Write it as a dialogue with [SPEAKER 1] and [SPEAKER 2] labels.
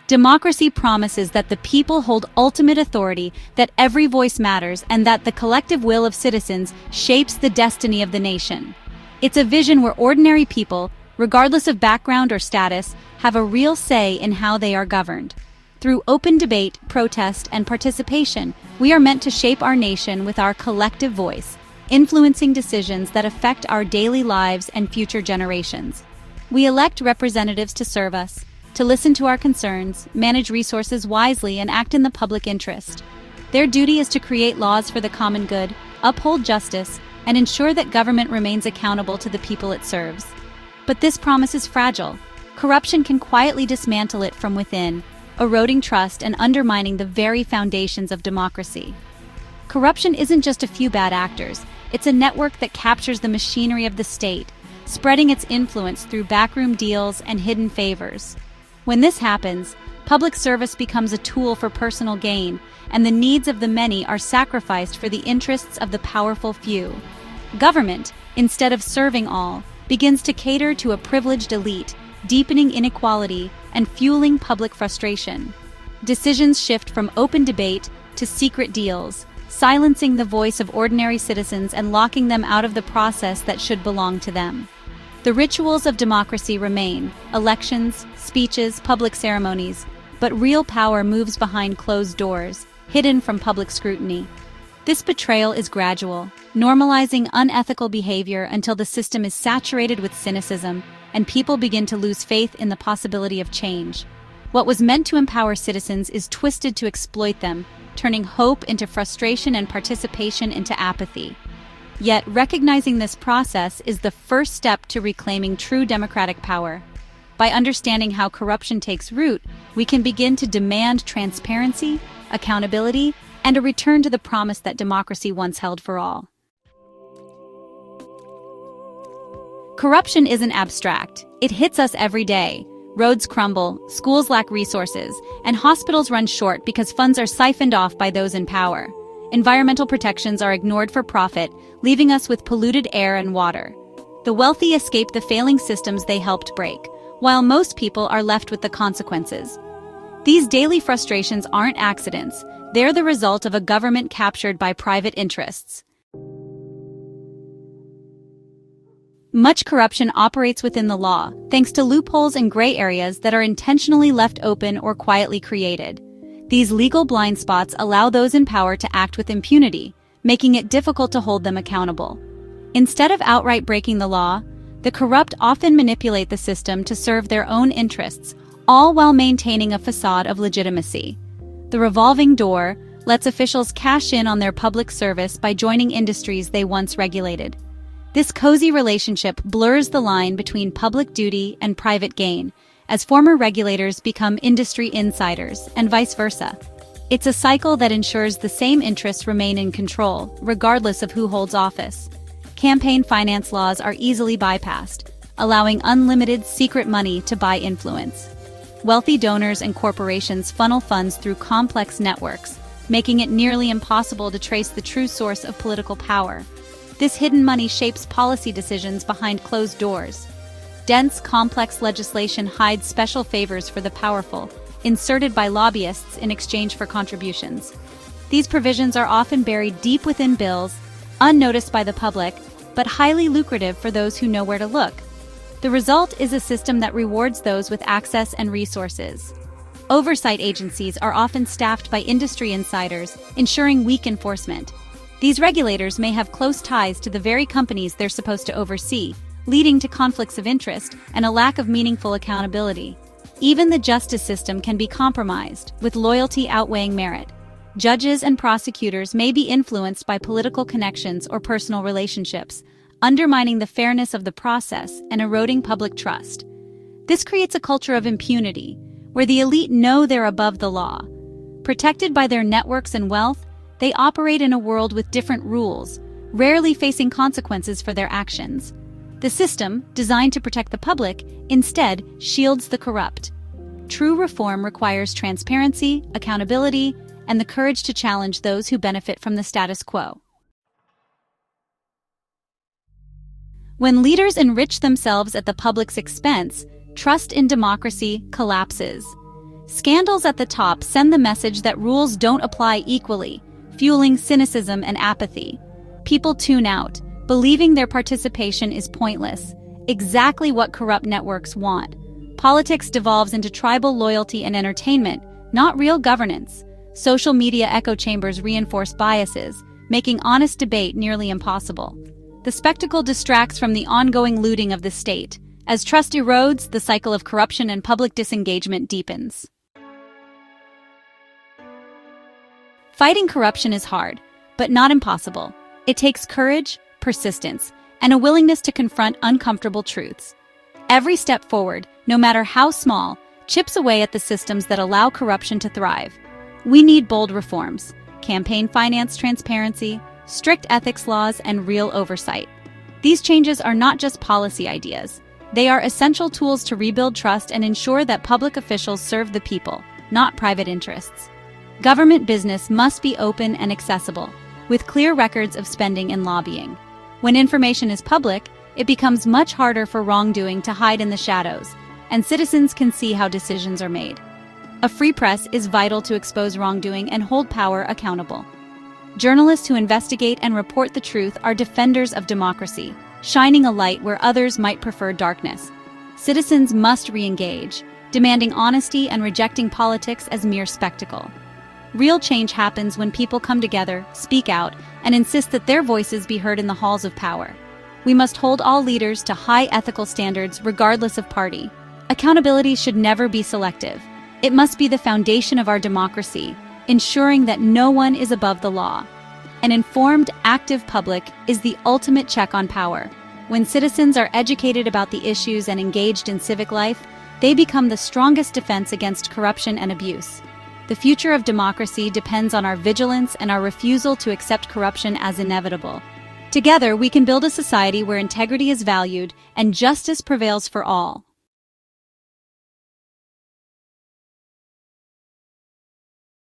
[SPEAKER 1] Democracy promises that the people hold ultimate authority, that every voice matters, and that the collective will of citizens shapes the destiny of the nation. It's a vision where ordinary people, regardless of background or status, have a real say in how they are governed. Through open debate, protest, and participation, we are meant to shape our nation with our collective voice, influencing decisions that affect our daily lives and future generations. We elect representatives to serve us, to listen to our concerns, manage resources wisely, and act in the public interest. Their duty is to create laws for the common good, uphold justice, and ensure that government remains accountable to the people it serves. But this promise is fragile. Corruption can quietly dismantle it from within, eroding trust and undermining the very foundations of democracy. Corruption isn't just a few bad actors, it's a network that captures the machinery of the state, spreading its influence through backroom deals and hidden favors. When this happens, public service becomes a tool for personal gain, and the needs of the many are sacrificed for the interests of the powerful few. Government, instead of serving all, begins to cater to a privileged elite, deepening inequality and fueling public frustration. Decisions shift from open debate to secret deals, silencing the voice of ordinary citizens and locking them out of the process that should belong to them. The rituals of democracy remain: elections, speeches, public ceremonies, but real power moves behind closed doors, hidden from public scrutiny. This betrayal is gradual, normalizing unethical behavior until the system is saturated with cynicism and people begin to lose faith in the possibility of change. What was meant to empower citizens is twisted to exploit them, turning hope into frustration and participation into apathy. Yet, recognizing this process is the first step to reclaiming true democratic power. By understanding how corruption takes root, we can begin to demand transparency, accountability, and a return to the promise that democracy once held for all. Corruption isn't abstract. It hits us every day. Roads crumble, schools lack resources, and hospitals run short because funds are siphoned off by those in power. Environmental protections are ignored for profit, leaving us with polluted air and water. The wealthy escape the failing systems they helped break, while most people are left with the consequences. These daily frustrations aren't accidents. They're the result of a government captured by private interests. Much corruption operates within the law, thanks to loopholes and gray areas that are intentionally left open or quietly created. These legal blind spots allow those in power to act with impunity, making it difficult to hold them accountable. Instead of outright breaking the law, the corrupt often manipulate the system to serve their own interests, all while maintaining a facade of legitimacy. The revolving door lets officials cash in on their public service by joining industries they once regulated. This cozy relationship blurs the line between public duty and private gain, as former regulators become industry insiders, and vice versa. It's a cycle that ensures the same interests remain in control, regardless of who holds office. Campaign finance laws are easily bypassed, allowing unlimited secret money to buy influence. Wealthy donors and corporations funnel funds through complex networks, making it nearly impossible to trace the true source of political power. This hidden money shapes policy decisions behind closed doors. Dense, complex legislation hides special favors for the powerful, inserted by lobbyists in exchange for contributions. These provisions are often buried deep within bills, unnoticed by the public, but highly lucrative for those who know where to look. The result is a system that rewards those with access and resources. Oversight agencies are often staffed by industry insiders, ensuring weak enforcement. These regulators may have close ties to the very companies they're supposed to oversee, leading to conflicts of interest and a lack of meaningful accountability. Even the justice system can be compromised, with loyalty outweighing merit. Judges and prosecutors may be influenced by political connections or personal relationships, undermining the fairness of the process and eroding public trust. This creates a culture of impunity, where the elite know they're above the law. Protected by their networks and wealth, they operate in a world with different rules, rarely facing consequences for their actions. The system, designed to protect the public, instead shields the corrupt. True reform requires transparency, accountability, and the courage to challenge those who benefit from the status quo. When leaders enrich themselves at the public's expense, trust in democracy collapses. Scandals at the top send the message that rules don't apply equally, fueling cynicism and apathy. People tune out, believing their participation is pointless, exactly what corrupt networks want. Politics devolves into tribal loyalty and entertainment, not real governance. Social media echo chambers reinforce biases, making honest debate nearly impossible. The spectacle distracts from the ongoing looting of the state. As trust erodes, the cycle of corruption and public disengagement deepens. Fighting corruption is hard, but not impossible. It takes courage, persistence, and a willingness to confront uncomfortable truths. Every step forward, no matter how small, chips away at the systems that allow corruption to thrive. We need bold reforms: campaign finance transparency, strict ethics laws, and real oversight. These changes are not just policy ideas. They are essential tools to rebuild trust and ensure that public officials serve the people, not private interests. Government business must be open and accessible, with clear records of spending and lobbying. When information is public, it becomes much harder for wrongdoing to hide in the shadows, and citizens can see how decisions are made. A free press is vital to expose wrongdoing and hold power accountable. Journalists who investigate and report the truth are defenders of democracy, shining a light where others might prefer darkness. Citizens must re-engage, demanding honesty and rejecting politics as mere spectacle. Real change happens when people come together, speak out, and insist that their voices be heard in the halls of power. We must hold all leaders to high ethical standards regardless of party. Accountability should never be selective. It must be the foundation of our democracy, ensuring that no one is above the law. An informed, active public is the ultimate check on power. When citizens are educated about the issues and engaged in civic life, they become the strongest defense against corruption and abuse. The future of democracy depends on our vigilance and our refusal to accept corruption as inevitable. Together, we can build a society where integrity is valued and justice prevails for all.